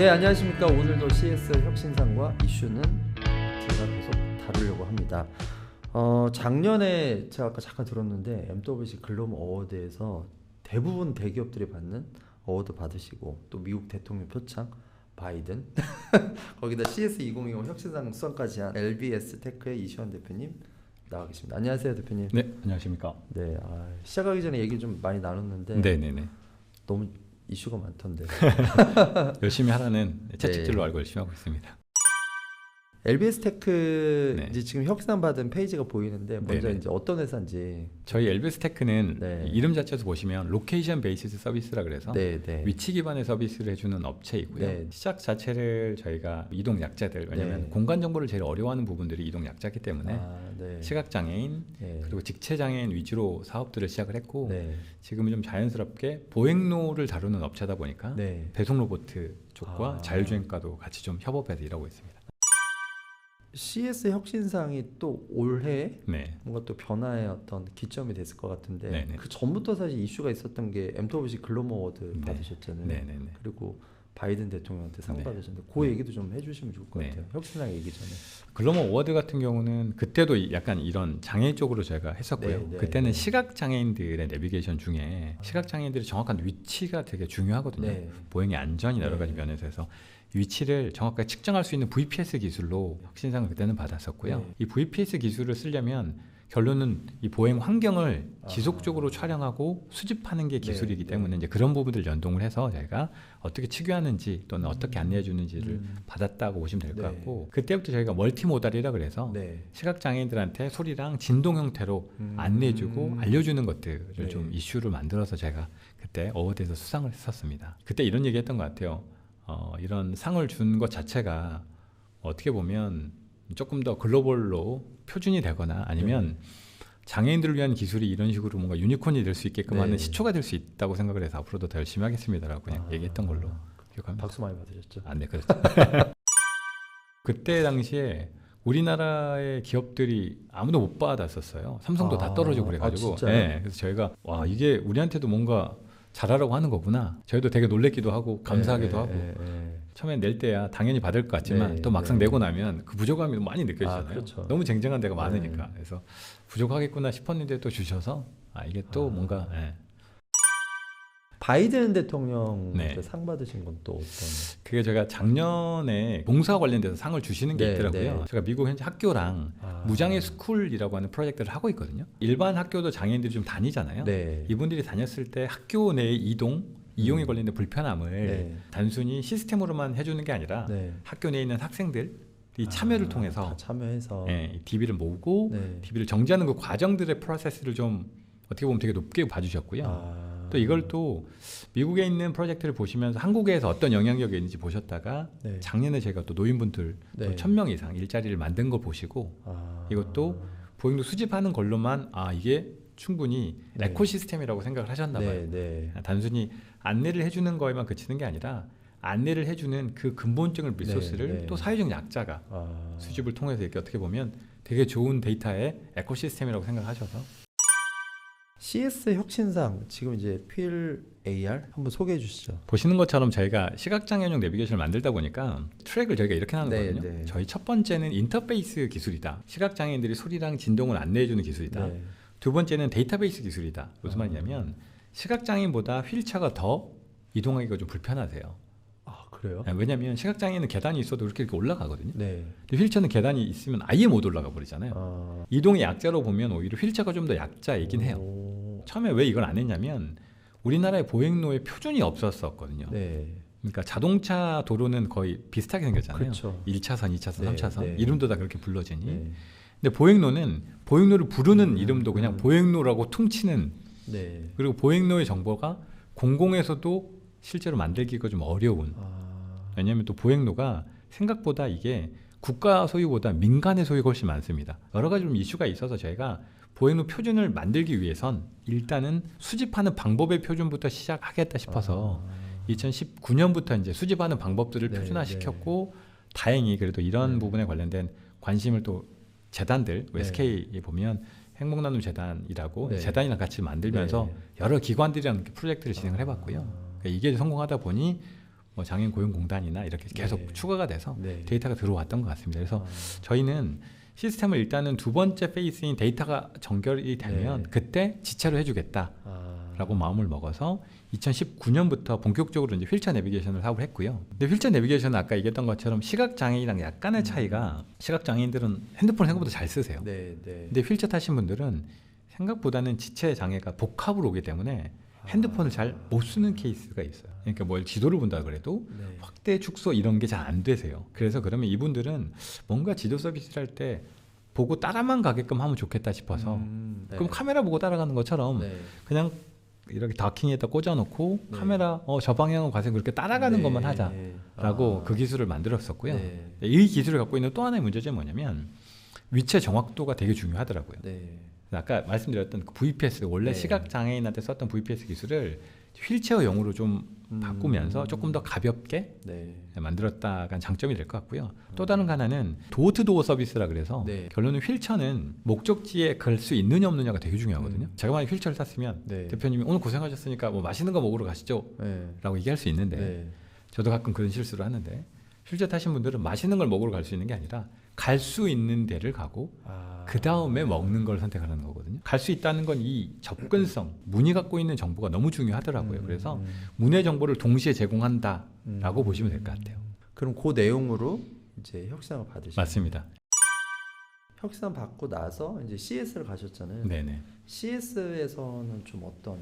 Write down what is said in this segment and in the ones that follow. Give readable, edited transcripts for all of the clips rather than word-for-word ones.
네, 안녕하십니까. 오늘도 CS 혁신상과 이슈는 제가 계속 다루려고 합니다. 작년에 제가 아까 잠깐 들었는데 MWC 글로벌 어워드에서 대부분 대기업들이 받는 어워드 받으시고 또 미국 대통령 표창 바이든 거기다 CS2020 혁신상 수상까지 한 LBS 테크의 이시원 대표님 나와 계십니다. 안녕하세요, 대표님. 네, 안녕하십니까. 네, 시작하기 전에 얘기 좀 많이 나눴는데 네네네. 너무 이슈가 많던데. 열심히 하라는 채찍질로 알고 열심히 하고 있습니다. LBS 테크 네. 이제 지금 혁상 받은 페이지가 보이는데 먼저 네네. 이제 어떤 회사인지. 저희 LBS 테크는 네. 이름 자체에서 보시면 로케이션 베이시스 서비스라 그래서 네. 위치 기반의 서비스를 해주는 업체이고요. 네. 시작 자체를 저희가 이동 약자들, 왜냐하면 네. 공간 정보를 제일 어려워하는 부분들이 이동 약자이기 때문에 네. 시각 장애인 네. 그리고 직체 장애인 위주로 사업들을 시작을 했고 네. 지금은 좀 자연스럽게 보행로를 다루는 업체다 보니까 네. 배송 로봇 쪽과 아. 자율주행과도 같이 좀 협업해서 일하고 있습니다. CS 혁신상이 또 올해 네. 뭔가 또 변화의 어떤 기점이 됐을 것 같은데 네네. 그 전부터 사실 이슈가 있었던 게 MWC 글로벌 어워드 네. 받으셨잖아요. 네네네. 그리고 바이든 대통령한테 상 네. 받으셨는데 그 얘기도 좀 해주시면 좋을 것 네. 같아요. 혁신상 얘기 전에. 글로벌 어워드 같은 경우는 그때도 약간 이런 장애 쪽으로 저희가 했었고요. 네. 그때는 시각 장애인들의 내비게이션 중에 시각 장애인들이 정확한 위치가 되게 중요하거든요. 네. 보행의 안전이나 여러 네. 가지 면에서 해서 위치를 정확하게 측정할 수 있는 VPS 기술로 혁신상을 그때는 받았었고요. 네. 이 VPS 기술을 쓰려면 결론은 이 보행 환경을 지속적으로 촬영하고 수집하는 게 기술이기 네. 때문에 이제 그런 부분들 연동을 해서 저희가 어떻게 치교하는지 또는 어떻게 안내해 주는지를 받았다고 보시면 될 것 네. 같고 그때부터 저희가 멀티모달이라 그래서 네. 시각 장애인들한테 소리랑 진동 형태로 안내해주고 알려주는 것들을 네. 좀 이슈를 만들어서 제가 그때 어워드에서 수상을 했었습니다. 그때 이런 얘기했던 것 같아요. 이런 상을 준 것 자체가 어떻게 보면 조금 더 글로벌로 표준이 되거나 아니면 장애인들을 위한 기술이 이런 식으로 뭔가 유니콘이 될 수 있게끔 하는 시초가 될 수 있다고 생각을 해서 앞으로도 더 열심히 하겠습니다라고 그냥 얘기했던 걸로 기억합니다. 박수 많이 받으셨죠? 네, 그렇죠. 그때 당시에 우리나라의 기업들이 아무도 못 받았었어요. 삼성도 다 떨어지고 그래가지고. 진짜요? 네, 그래서 저희가 와 이게 우리한테도 뭔가 잘하라고 하는 거구나. 저희도 되게 놀랬기도 하고 감사하기도 하고. 처음에 낼 때야 당연히 받을 것 같지만 또 막상 내고 나면 그 부족함이 많이 느껴지잖아요. 그렇죠. 너무 쟁쟁한 데가 많으니까. 그래서 부족하겠구나 싶었는데 또 주셔서 이게 또 뭔가 바이든 대통령 네. 상 받으신 건 또 어떤? 그게 제가 작년에 봉사 관련돼서 상을 주시는 게 네, 있더라고요. 네. 제가 미국 현재 학교랑 무장애 스쿨이라고 하는 프로젝트를 하고 있거든요. 일반 학교도 장애인들이 좀 다니잖아요. 네. 이분들이 다녔을 때 학교 내의 이용에 관련된 불편함을 네. 단순히 시스템으로만 해주는 게 아니라 네. 학교 학교 내에 있는 학생들이 참여를 통해서 다 참여해서 DB를 모으고 네. DB를 정지하는 그 과정들의 프로세스를 좀 어떻게 보면 되게 높게 봐주셨고요. 또 이걸 또 미국에 있는 프로젝트를 보시면서 한국에서 어떤 영향력이 있는지 보셨다가 네. 작년에 제가 또 노인분들 네. 또 1000명 이상 일자리를 만든 걸 보시고 이것도 보행도 수집하는 걸로만 이게 충분히 네. 에코시스템이라고 생각을 하셨나 봐요. 네. 단순히 안내를 해주는 거에만 그치는 게 아니라 안내를 해주는 그 근본적인 리소스를 네. 또 사회적 약자가 수집을 통해서 이렇게 어떻게 보면 되게 좋은 데이터의 에코시스템이라고 생각하셔서 CS 혁신상 지금 이제 필 AR 한번 소개해 주시죠. 보시는 것처럼 저희가 시각장애인용 내비게이션을 만들다 보니까 트랙을 저희가 이렇게 하는 네, 거거든요. 네. 저희 첫 번째는 인터페이스 기술이다. 시각장애인들이 소리랑 진동을 안내해주는 기술이다. 네. 두 번째는 데이터베이스 기술이다. 무슨 말이냐면 시각장애인보다 휠체어가 더 이동하기가 좀 불편하세요. 그래요? 왜냐하면 시각장애인은 계단이 있어도 이렇게 올라가거든요. 네. 근데 휠체어는 계단이 있으면 아예 못 올라가 버리잖아요. 이동의 약자로 보면 오히려 휠체어가 좀 더 약자이긴 해요. 처음에 왜 이걸 안 했냐면 우리나라의 보행로에 표준이 없었었거든요. 네. 그러니까 자동차 도로는 거의 비슷하게 생겼잖아요. 그렇죠. 1차선, 2차선, 네, 3차선 네. 이름도 다 그렇게 불러지니. 네. 근데 보행로는 보행로를 부르는 이름도 그냥 보행로라고 퉁치는 네. 그리고 보행로의 정보가 공공에서도 실제로 만들기가 좀 어려운. 왜냐하면 또 보행로가 생각보다 이게 국가 소유보다 민간의 소유가 훨씬 많습니다. 여러 가지 좀 이슈가 있어서 저희가 보행로 표준을 만들기 위해선 일단은 수집하는 방법의 표준부터 시작하겠다 싶어서 2019년부터 이제 수집하는 방법들을 네, 표준화시켰고 다행히 그래도 이런 부분에 관련된 관심을 또 재단들 SK에 보면 행복나눔 재단이라고 네. 재단이랑 같이 만들면서 네. 여러 기관들이랑 이렇게 프로젝트를 진행을 해봤고요. 그러니까 이게 성공하다 보니 뭐 장애인 고용공단이나 이렇게 계속 네. 추가가 돼서 네. 데이터가 들어왔던 것 같습니다. 그래서 아. 저희는 시스템을 일단은 두 번째 페이스인 데이터가 전결이 되면 네. 그때 지체로 해주겠다라고 아. 마음을 먹어서 2019년부터 본격적으로 이제 휠체어 내비게이션을 사업을 했고요. 근데 휠체어 내비게이션은 아까 얘기했던 것처럼 시각 장애인이랑 약간의 차이가 시각 장애인들은 핸드폰을 생각보다 잘 쓰세요. 네, 네. 근데 휠체어 타신 분들은 생각보다는 지체 장애가 복합으로 오기 때문에 핸드폰을 잘 못 쓰는 케이스가 있어요. 그러니까 뭘 지도를 본다 그래도 네. 확대 축소 이런 게 잘 안 되세요. 그래서 그러면 이분들은 뭔가 지도 서비스를 할 때 보고 따라만 가게끔 하면 좋겠다 싶어서 네. 그럼 카메라 보고 따라가는 것처럼 네. 그냥 이렇게 다킹에다 꽂아놓고 네. 카메라 저 방향으로 가세요 그렇게 따라가는 네. 것만 하자라고 아. 그 기술을 만들었었고요. 네. 이 기술을 갖고 있는 또 하나의 문제점이 뭐냐면 위치 정확도가 되게 중요하더라고요. 네. 아까 말씀드렸던 그 VPS 원래 네. 시각 장애인한테 썼던 VPS 기술을 휠체어용으로 좀 바꾸면서 조금 더 가볍게 네. 만들었다가 장점이 될 것 같고요. 또 다른 하나는 도어투도어 서비스라 그래서 네. 결론은 휠체어는 목적지에 갈 수 있느냐 없느냐가 되게 중요하거든요. 제가 만약 휠체어를 탔으면 네. 대표님이 오늘 고생하셨으니까 뭐 맛있는 거 먹으러 가시죠 네. 라고 얘기할 수 있는데 네. 저도 가끔 그런 실수를 하는데 휠체어 타신 분들은 맛있는 걸 먹으러 갈 수 있는 게 아니라 갈 수 있는 데를 가고 아. 그 다음에 먹는 걸 선택하는 거거든요. 갈 수 있다는 건 이 접근성, 문이 갖고 있는 정보가 너무 중요하더라고요. 그래서 문의 정보를 동시에 제공한다라고 보시면 될 것 같아요. 그럼 그 내용으로 이제 혁신을 받으시죠. 맞습니다. 혁신 받고 나서 이제 CS를 가셨잖아요. 네네. CS에서는 좀 어떤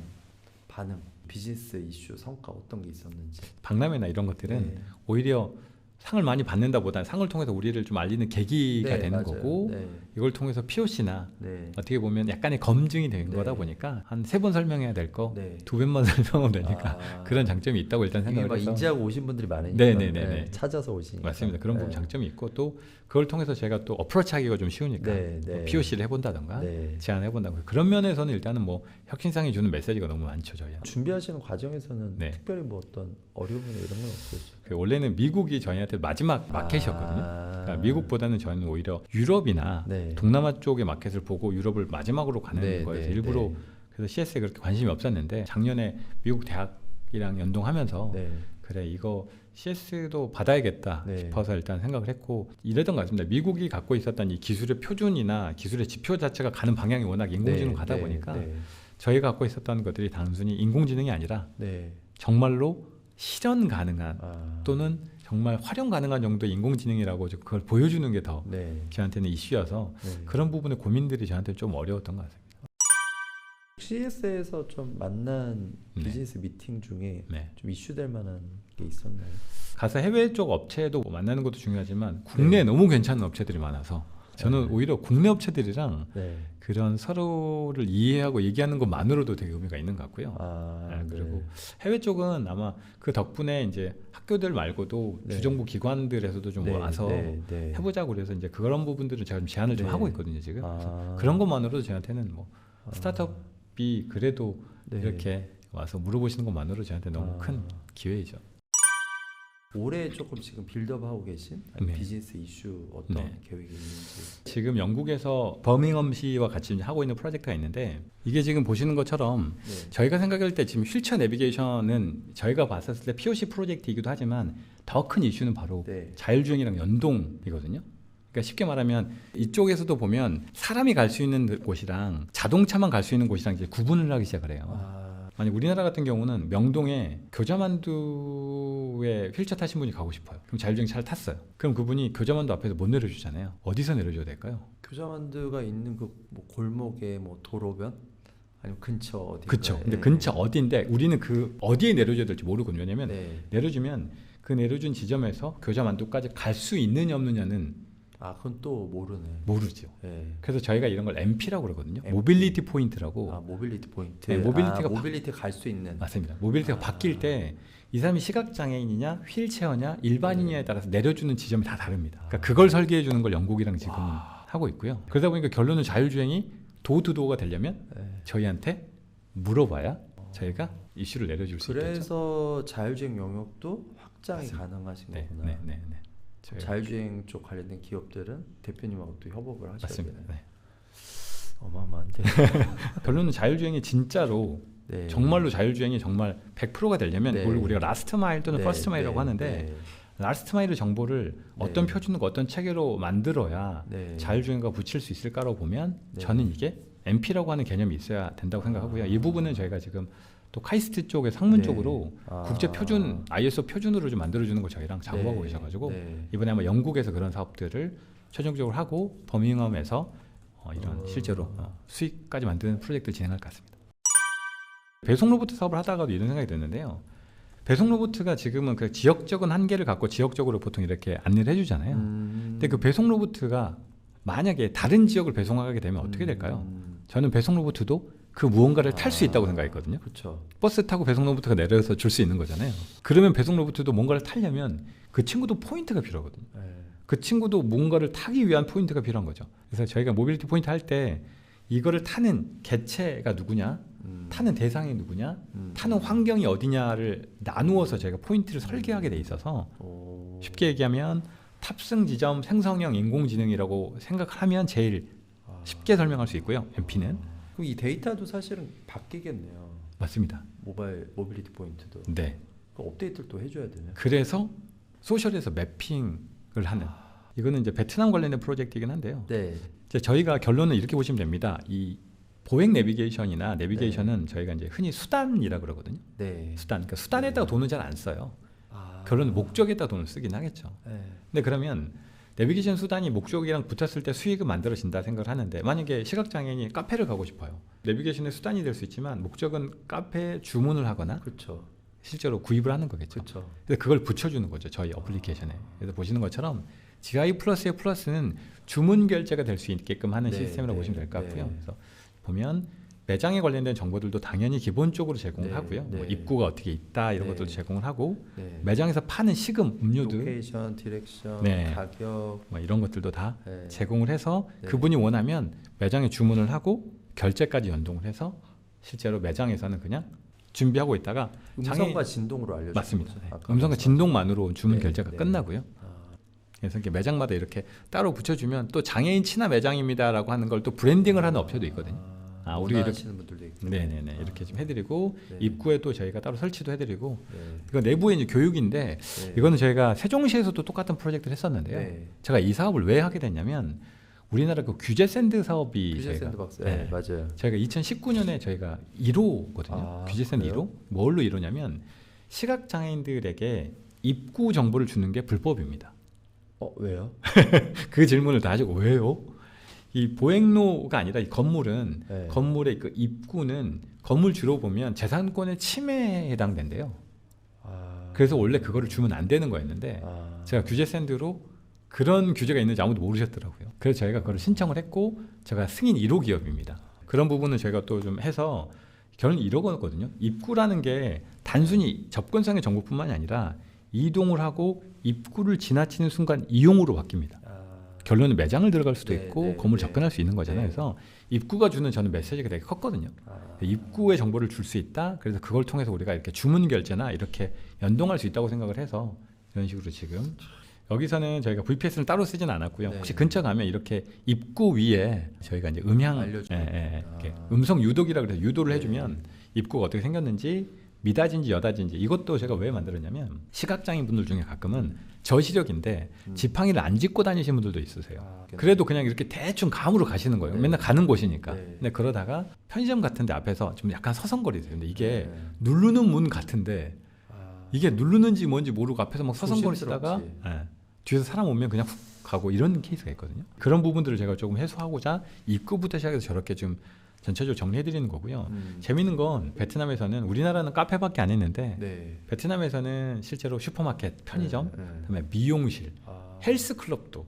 반응, 비즈니스 이슈, 성과 어떤 게 있었는지. 박람회나 이런 것들은 네. 오히려 상을 많이 받는다보다 상을 통해서 우리를 좀 알리는 계기가 네, 되는 맞아요. 거고 네. 이걸 통해서 POC나 네. 어떻게 보면 약간의 검증이 된 네. 거다 보니까 한 3번 설명해야 될 거 네. 2번만 설명하면 되니까 아. 그런 장점이 있다고 일단 이게 생각을 막 해서 인지하고 오신 분들이 많으니까 네네네네. 찾아서 오시니까. 맞습니다. 그런 부분 네. 장점이 있고 또 그걸 통해서 제가 또 어프로치하기가 좀 쉬우니까 네, 네. 뭐 POC를 해본다던가 네. 제안을 해본다던가 그런 면에서는 일단은 뭐 혁신상이 주는 메시지가 너무 많죠 저희한테. 준비하시는 과정에서는 네. 특별히 뭐 어떤 어려움이나 이런 건 없으셨죠? 그 원래는 미국이 저희한테 마지막 마켓이었거든요. 그러니까 미국보다는 저희는 오히려 유럽이나 네. 동남아 쪽의 마켓을 보고 유럽을 마지막으로 가는 네, 거에서 네, 일부러 네. 그래서 CS에 그렇게 관심이 없었는데 작년에 미국 대학이랑 연동하면서 네. 그래 이거 CS도 받아야겠다 네. 싶어서 일단 생각을 했고 이랬던 것 같습니다. 미국이 갖고 있었던 이 기술의 표준이나 기술의 지표 자체가 가는 방향이 워낙 인공지능 가다 네, 보니까 네. 저희가 갖고 있었던 것들이 단순히 인공지능이 아니라 네. 정말로 실현 가능한 아. 또는 정말 활용 가능한 정도의 인공지능이라고 그걸 보여주는 게 더 네. 저한테는 이슈여서 네. 그런 부분의 고민들이 저한테 좀 어려웠던 것 같습니다. CS에서 좀 만난 네. 비즈니스 미팅 중에 네. 좀 이슈될 만한 게 있었나요? 가서 해외 쪽 업체도 만나는 것도 중요하지만 국내에 너무 괜찮은 업체들이 많아서 저는 네. 오히려 국내 업체들이랑 네. 그런 서로를 이해하고 얘기하는 것만으로도 되게 의미가 있는 것 같고요. 아, 그리고 네. 해외 쪽은 아마 그 덕분에 이제 학교들 말고도 네. 주정부 기관들에서도 좀 와서 네. 해보자고 그래서 이제 그런 부분들을 제가 좀 제안을 좀 네. 하고 있거든요 지금. 아. 그런 것만으로도 저한테는 뭐 스타트업이 그래도 네. 이렇게 와서 물어보시는 것만으로 저한테 너무 아. 큰 기회이죠. 올해 조금 지금 빌드업하고 계신 아니면 네. 비즈니스 이슈 어떤 네. 계획이 있는지. 지금 영국에서 버밍엄시와 같이 이제 하고 있는 프로젝트가 있는데 이게 지금 보시는 것처럼 네. 저희가 생각할 때 지금 휠체어 내비게이션은 저희가 봤었을 때 POC 프로젝트이기도 하지만 더 큰 이슈는 바로 네. 자율주행이랑 연동이거든요. 그러니까 쉽게 말하면 이쪽에서도 보면 사람이 갈 수 있는 곳이랑 자동차만 갈 수 있는 곳이랑 이제 구분을 하기 시작을 해요. 아, 만약 우리나라 같은 경우는 명동에 교자만두에 휠체어 타신 분이 가고 싶어요. 그럼 자율주행 차를 탔어요. 그럼 그분이 교자만두 앞에서 못 내려주잖아요. 어디서 내려줘야 될까요? 교자만두가 있는 그 뭐 골목에 뭐 도로변 아니면 근처 어디? 그렇죠. 근데 근처 어디인데 우리는 그 어디에 내려줘야 될지 모르거든요. 왜냐면 네. 내려주면 그 내려준 지점에서 교자만두까지 갈 수 있느냐 없느냐는 아, 그건 또 모르네. 모르죠. 네. 그래서 저희가 이런 걸 MP라고 그러거든요. MP. 모빌리티 포인트라고. 아, 모빌리티 포인트. 네, 모빌리티가 모빌리티 갈 수 있는. 맞습니다. 모빌리티가 바뀔 때 이 사람이 시각장애인이냐 휠체어냐 일반인이냐에 따라서 내려주는 지점이 다 다릅니다. 그러니까 그걸 설계해 주는 걸 영국이랑 지금 하고 있고요. 그러다 보니까 결론은 자율주행이 도어투도어가 되려면 네. 저희한테 물어봐야 저희가 이슈를 내려줄 수 있겠죠. 그래서 자율주행 영역도 확장이 맞습니다. 가능하신 네, 거구나. 네, 네, 네. 저희가 자율주행 쪽 관련된 기업들은 대표님하고 또 협업을 하셔야 맞습니다. 되나요? 네. 어마어마한데. 결론은 자율주행이 진짜로 네. 정말로 자율주행이 정말 100%가 되려면 네. 그걸 우리가 라스트 마일 또는 네. 퍼스트 마일이라고 네. 하는데 네. 라스트 마일의 정보를 어떤 네. 표준과 어떤 체계로 만들어야 네. 자율주행과 붙일 수 있을까라고 보면 네. 저는 이게 MP라고 하는 개념이 있어야 된다고 생각하고요. 이 부분은 저희가 지금 또 카이스트 쪽의 상문 네. 쪽으로 국제 표준 ISO 표준으로 좀 만들어주는 거 저희랑 작업하고 네. 계셔가지고 네. 이번에 아마 영국에서 그런 사업들을 최종적으로 하고 버밍엄에서 이런 실제로 수익까지 만드는 프로젝트를 진행할 것 같습니다. 배송 로봇 사업을 하다가도 이런 생각이 드는데요. 배송 로봇가 지금은 그 지역적인 한계를 갖고 지역적으로 보통 이렇게 안내를 해주잖아요. 근데 그 배송 로봇가 만약에 다른 지역을 배송하게 되면 어떻게 될까요? 저는 배송 로봇도 그 무언가를 탈 수 있다고 생각했거든요. 그렇죠. 버스 타고 배송 로봇가 내려서 줄 수 있는 거잖아요. 그러면 배송 로봇도 뭔가를 타려면 그 친구도 포인트가 필요하거든요. 네. 그 친구도 뭔가를 타기 위한 포인트가 필요한 거죠. 그래서 저희가 모빌리티 포인트 할 때 이거를 타는 개체가 누구냐, 타는 대상이 누구냐, 타는 환경이 어디냐를 나누어서 저희가 포인트를 설계하게 돼 있어서 쉽게 얘기하면 탑승 지점 생성형 인공지능이라고 생각하면 제일 쉽게 설명할 수 있고요. MP는 그럼 이 데이터도 사실은 바뀌겠네요. 맞습니다. 모빌리티 포인트도. 네. 그 업데이트를 또 해줘야 되네. 그래서 소셜에서 매핑을 하는 이거는 이제 베트남 관련된 프로젝트이긴 한데요. 네. 이제 저희가 결론은 이렇게 보시면 됩니다. 이 보행 내비게이션이나 내비게이션은 저희가 이제 흔히 수단이라 그러거든요. 네. 수단. 그러니까 수단에다가 돈을 잘 안 써요. 아. 결론은 목적에다 돈을 쓰긴 하겠죠. 네. 근데 그러면 내비게이션 수단이 목적이랑 붙었을 때 수익은 만들어진다 생각을 하는데 만약에 시각장애인이 카페를 가고 싶어요. 내비게이션의 수단이 될 수 있지만 목적은 카페에 주문을 하거나 그렇죠. 실제로 구입을 하는 거겠죠. 그렇죠. 그래서 그걸 붙여주는 거죠. 저희 어플리케이션에. 그래서 보시는 것처럼 GI 플러스의 플러스는 주문 결제가 될 수 있게끔 하는 네, 시스템이라고 네, 보시면 될 것 같고요. 네. 그래서 보면 매장에 관련된 정보들도 당연히 기본적으로 제공을 네, 하고요. 뭐 네. 입구가 어떻게 있다 이런 네. 것도 제공을 하고 네. 매장에서 파는 식음, 음료들 로케이션, 디렉션, 네. 가격. 뭐 이런 것들도 다 네. 제공을 해서 네. 그분이 원하면 매장에 주문을 하고 결제까지 연동을 해서 실제로 매장에서는 그냥 준비하고 있다가 음성과 진동으로 알려주는 맞습니다. 거죠. 네. 아까 음성과 말씀. 진동만으로 주문 네, 결제가 네. 끝나고요. 그래서 이렇게 매장마다 이렇게 따로 붙여주면 또 장애인 친화 매장입니다라고 하는 걸 또 브랜딩을 하는 업체도 있거든요. 우리가 이렇게 하시는 분들도 있고. 네네네 이렇게 좀 해드리고 네. 입구에 또 저희가 따로 설치도 해드리고 네. 이거 내부에 이제 교육인데 네. 이거는 저희가 세종시에서도 똑같은 프로젝트를 했었는데요. 네. 제가 이 사업을 왜 하게 됐냐면 우리나라 그 규제 샌드 사업이 규제 저희가 샌드박스. 네, 맞아요. 저희가 2019년에 저희가 1호거든요. 규제 샌드 그래요? 1호. 뭘로 이루냐면 시각 장애인들에게 입구 정보를 주는 게 불법입니다. 왜요? 그 질문을 다 하시고 왜요? 이 보행로가 아니라 이 건물은 네. 건물의 그 입구는 건물 주로 보면 재산권의 침해에 해당된대요. 그래서 원래 그거를 주면 안 되는 거였는데 제가 규제 샌드로 그런 규제가 있는지 아무도 모르셨더라고요. 그래서 저희가 그걸 신청을 했고 제가 승인 1호 기업입니다. 그런 부분은 저희가 또 좀 해서 결론이 이러거든요. 입구라는 게 단순히 접근성의 정보뿐만이 아니라 이동을 하고 입구를 지나치는 순간 이용으로 바뀝니다. 결론은 매장을 들어갈 수도 네, 있고 네, 건물 네. 접근할 수 있는 거잖아요. 네. 그래서 입구가 주는 저는 메시지가 되게 컸거든요. 입구의 정보를 줄 수 있다. 그래서 그걸 통해서 우리가 이렇게 주문 결제나 이렇게 연동할 수 있다고 생각을 해서 이런 식으로 지금 여기서는 저희가 VPS를 따로 쓰진 않았고요. 네. 혹시 근처 가면 이렇게 입구 위에 저희가 이제 음향, 알려주는. 이렇게 음성 유도기라 그래서 유도를 네. 해주면 입구가 어떻게 생겼는지 미닫인지 여닫인지 이것도 제가 왜 만들었냐면 시각장애인 분들 중에 가끔은 저시력인데 지팡이를 안 짚고 다니시는 분들도 있으세요. 그래도 그냥 이렇게 대충 감으로 가시는 거예요. 네. 맨날 가는 곳이니까. 네. 근데 그러다가 편의점 같은 데 앞에서 좀 약간 서성거리세요. 근데 이게 네. 누르는 문 같은데 이게 누르는지 뭔지 모르고 앞에서 막 서성거리시다가 조심스럽지. 뒤에서 사람 오면 그냥 훅 가고 이런 케이스가 있거든요. 그런 부분들을 제가 조금 해소하고자 입구부터 시작해서 저렇게 좀 전체적으로 정리해드리는 거고요. 재미있는 건 베트남에서는 우리나라는 카페밖에 안 했는데 네. 베트남에서는 실제로 슈퍼마켓, 편의점, 네. 그다음에 미용실, 헬스클럽도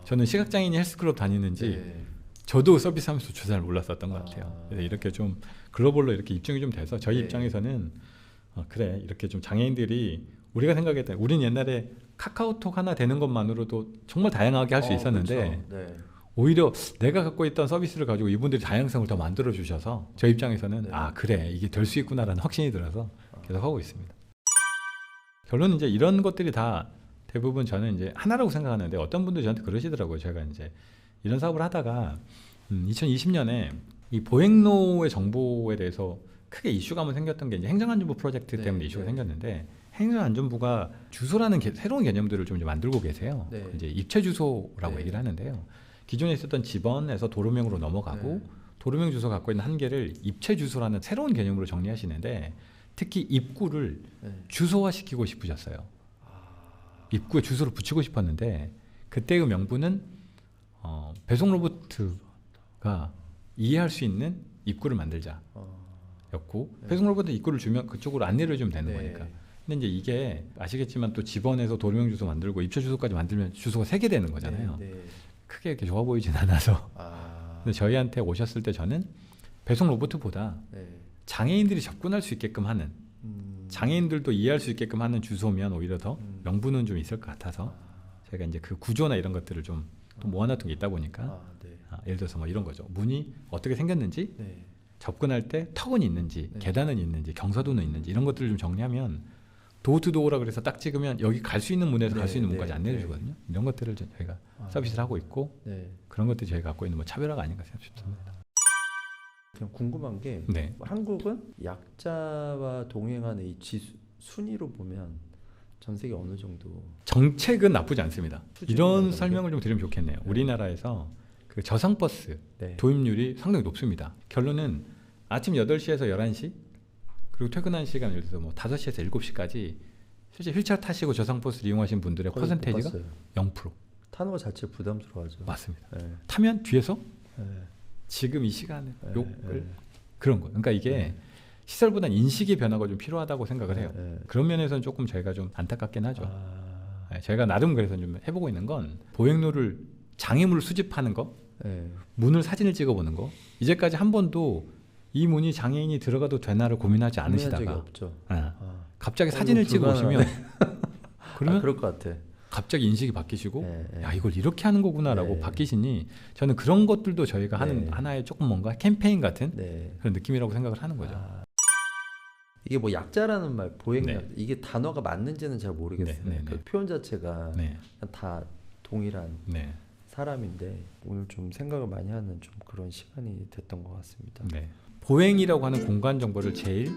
저는 시각장애인이 헬스클럽 다니는지 네. 저도 서비스하면서 잘 몰랐었던 것 같아요. 그래서 이렇게 좀 글로벌로 이렇게 입증이 좀 돼서 저희 네. 입장에서는 그래 이렇게 좀 장애인들이 우리가 생각했던 우리는 옛날에 카카오톡 하나 되는 것만으로도 정말 다양하게 할 수 있었는데 그렇죠. 네. 오히려 내가 갖고 있던 서비스를 가지고 이분들이 다양성을 더 만들어 주셔서 저 입장에서는 네. 그래 이게 될 수 있구나라는 확신이 들어서 계속 하고 있습니다. 결론은 이제 이런 것들이 다 대부분 저는 이제 하나라고 생각하는데 어떤 분들이 저한테 그러시더라고요. 제가 이제 이런 사업을 하다가 2020년에 이 보행로의 정보에 대해서 크게 이슈가 한번 생겼던 게 이제 행정안전부 프로젝트 네, 때문에 이슈가 네. 생겼는데 새로운 주소라는 새로운 개념들을 좀 이제 만들고 계세요. 네. 이제 입체 주소라고 네. 얘기를 하는데요. 기존에 있었던 집원에서 도로명으로 넘어가고 네. 도로명 주소 갖고 있는 한계를 입체 주소라는 새로운 개념으로 정리하시는데 특히 입구를 네. 주소화시키고 싶으셨어요. 입구에 주소를 붙이고 싶었는데 그때의 명분은 배송 로봇가 이해할 수 있는 입구를 만들자 였고 네. 배송 로봇은 입구를 주면 그쪽으로 안내를 해주면 되는 네. 거니까. 근데 이제 이게 아시겠지만 또 집원에서 도로명 주소 만들고 입체 주소까지 만들면 주소가 3개 되는 거잖아요. 네. 네. 크게 이렇게 좋아 보이진 않아서 아. 근데 저희한테 오셨을 때 저는 배송 로봇보다 네. 장애인들이 접근할 수 있게끔 하는 장애인들도 이해할 수 있게끔 하는 주소면 오히려 더 명분은 좀 있을 것 같아서 저희가 이제 그 구조나 이런 것들을 좀 또 모아놨던 게 있다 보니까 네. 예를 들어서 뭐 이런 거죠. 문이 어떻게 생겼는지 네. 접근할 때 턱은 있는지 네. 계단은 있는지 경사도는 있는지 이런 것들을 좀 정리하면 도어투도어라 그래서 딱 찍으면 여기 갈 수 있는 문에서 네, 갈 수 있는 네, 문까지 안내해 주거든요. 이런 것들을 저희가 서비스를 하고 있고 네. 그런 것들이 저희가 갖고 있는 뭐 차별화가 아닌가 싶습니다. 그냥 궁금한 게 네. 한국은 약자와 동행하는 이 순위로 보면 전 세계 어느 정도 정책은 나쁘지 않습니다. 이런 수준이라는 설명을 좀 드리면 좋겠네요. 우리나라에서 그 저상버스 네. 도입률이 상당히 높습니다. 결론은 아침 8시에서 11시 그리고 퇴근하는 시간 예를 들어서 뭐 5시에서 7시까지 실제 휠체어 타시고 저상버스를 이용하신 분들의 거의 못 퍼센테이지가 봤어요. 0%. 타는 거 자체 부담스러워하죠. 맞습니다. 네. 타면 뒤에서 네. 지금 이 시간에 네. 욕을 네. 그런 거. 그러니까 이게 네. 시설보다는 인식의 변화가 좀 필요하다고 생각을 해요. 네. 그런 면에서는 조금 저희가 좀 안타깝긴 하죠. 아. 네, 저희가 나름 그래서 좀 해보고 있는 건 보행로를 장애물을 수집하는 거, 네. 문을 사진을 찍어보는 거. 이제까지 한 번도 이 문이 장애인이 들어가도 되나를 고민하지 고민한 적이 않으시다가 없죠. 갑자기 사진을 이거 찍어 오시면 그러면 그럴 것 같아. 갑자기 인식이 바뀌시고 네. 야 이걸 이렇게 하는 거구나라고 네. 바뀌시니 저는 그런 것들도 저희가 하는 네. 하나의 조금 뭔가 캠페인 같은 네. 그런 느낌이라고 생각을 하는 거죠. 이게 뭐 약자라는 말, 보행약 네. 이게 단어가 맞는지는 잘 모르겠어요. 네, 네, 그 네. 표현 자체가 네, 다 동일한 네, 사람인데 오늘 좀 생각을 많이 하는 좀 그런 시간이 됐던 것 같습니다. 네. 보행이라고 하는 공간 정보를 제일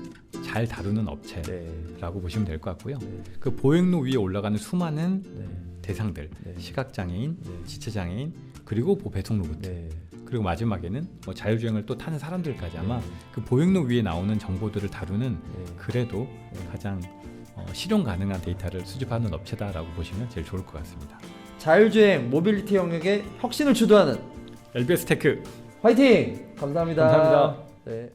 잘 다루는 네. 업체라고 보시면 될 것 같고요. 네. 그 보행로 위에 올라가는 수많은 네. 대상들, 네. 시각장애인, 네. 지체장애인, 그리고 배송 로봇, 네. 그리고 마지막에는 뭐 자율주행을 또 타는 사람들까지 아마 네. 그 보행로 위에 나오는 정보들을 다루는 네. 그래도 네. 가장 실용 가능한 데이터를 수집하는 업체다라고 보시면 제일 좋을 것 같습니다. 자율주행 모빌리티 영역의 혁신을 주도하는 LBS 테크 화이팅! 감사합니다. 감사합니다. 네.